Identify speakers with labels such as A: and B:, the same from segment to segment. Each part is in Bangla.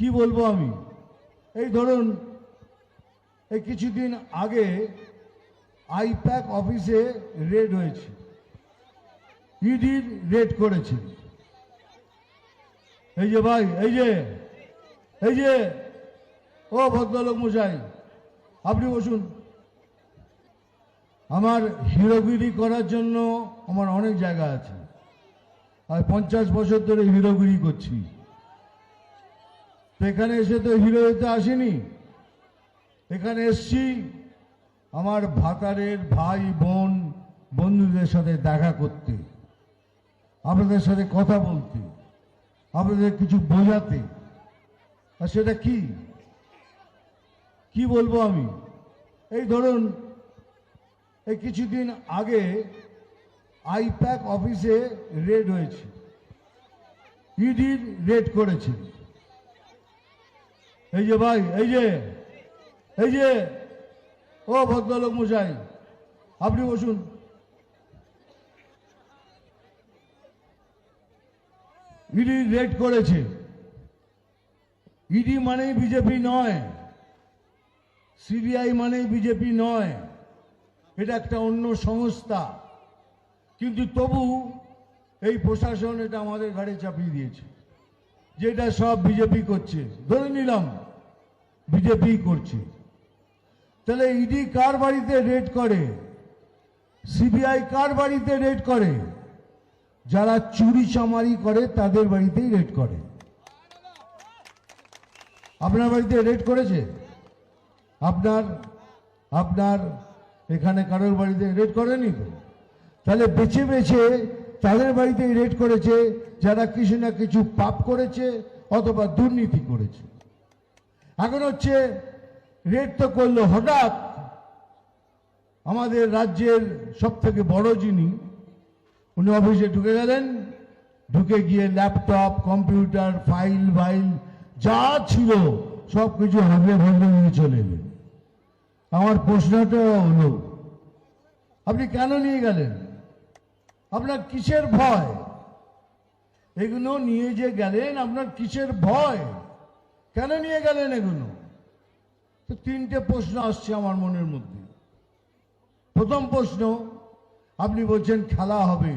A: কি বলবো আমি, এই ধরুন এই কিছুদিন আগে আইপ্যাক অফিসে রেড হয়েছে, ইডির রেড করেছে। এই যে ভাই, এই যে ও ভদ্রলোক মশাই, আপনি বসুন। আমার হিরোগিরি করার জন্য আমার অনেক জায়গা আছে, আর 50 বছর ধরে হিরোগিরি করছি। তো এখানে এসে তো হিরো হতে আসেনি, এখানে এসছি আমার ভাতারের ভাই বোন বন্ধুদের সাথে দেখা করতে, আপনাদের সাথে কথা বলতে, আপনাদের কিছু বোঝাতে। আর সেটা কি বলবো আমি, এই ধরুন এই কিছুদিন আগে আইপ্যাক অফিসে রেড হয়েছে, ইডির রেড করেছে। এই যে ভাই, এই যে ও ভদ্রলোক মশাই, আপনি বসুন। ইডি রেড করেছে। ইডি মানেই বিজেপি নয়, সিবিআই মানেই বিজেপি নয়, এটা একটা অন্য সংস্থা। কিন্তু তবু এই প্রশাসন এটা আমাদের ঘাড়ে চাপিয়ে দিয়েছে, যেটা সব বিজেপি করছে। ধরে নিলাম বিজেপি করছে, তাহলে ইডি কার বাড়িতে রেড করে, সিবিআই কার বাড়িতে রেড করে? যারা চুরি চামারি করে তাদের বাড়িতেই রেড করে। আপনার বাড়িতে রেড করেছে? আপনার এখানে কারোর বাড়িতে রেড করেনি তো? তাহলে বেছে বেছে তাদের বাড়িতেই রেড করেছে যারা কিছু না কিছু পাপ করেছে অথবা দুর্নীতি করেছে। এখন হচ্ছে রেড তো করলো হঠাৎ আমাদের রাজ্যের সব থেকে বড় যিনি, উনি অফিসে ঢুকে গেলেন, ঢুকে গিয়ে ল্যাপটপ কম্পিউটার ফাইল যা ছিল সব কিছু হাবড়ে ভাবড়ে নিয়ে চলে এলেন। আমার প্রশ্নটা হলো, আপনি কেন নিয়ে গেলেন? আপনার কিসের ভয়? এগুলো নিয়ে যে গেলেন আপনার কিসের ভয়? কেন নিয়ে গেলেন এগুলো? তো তিনটে প্রশ্ন আসছে আমার মনের মধ্যে। প্রথম প্রশ্ন, আপনি বলছেন খেলা হবে,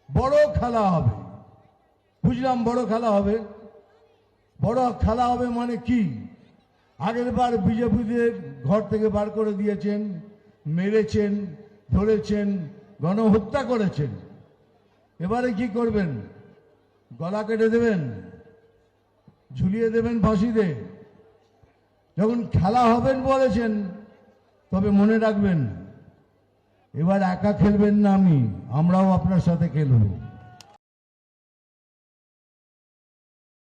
A: বড় খেলা হবে। বুঝলাম বড় খেলা হবে। বড় খেলা হবে মানে কি? আগের বার বিজেপিদের ঘর থেকে বার করে দিয়েছেন, মেরেছেন, ধরেছেন, গণহত্যা করেছেন। এবারে কি করবেন? গলা কেটে দেবেন, ঝুলিয়ে দেবেন ফাঁসিতে? যখন খেলা হবেন বলেছেন, তবে মনে রাখবেন এবার একা খেলবেন না, আমরাও আপনার সাথে খেলব।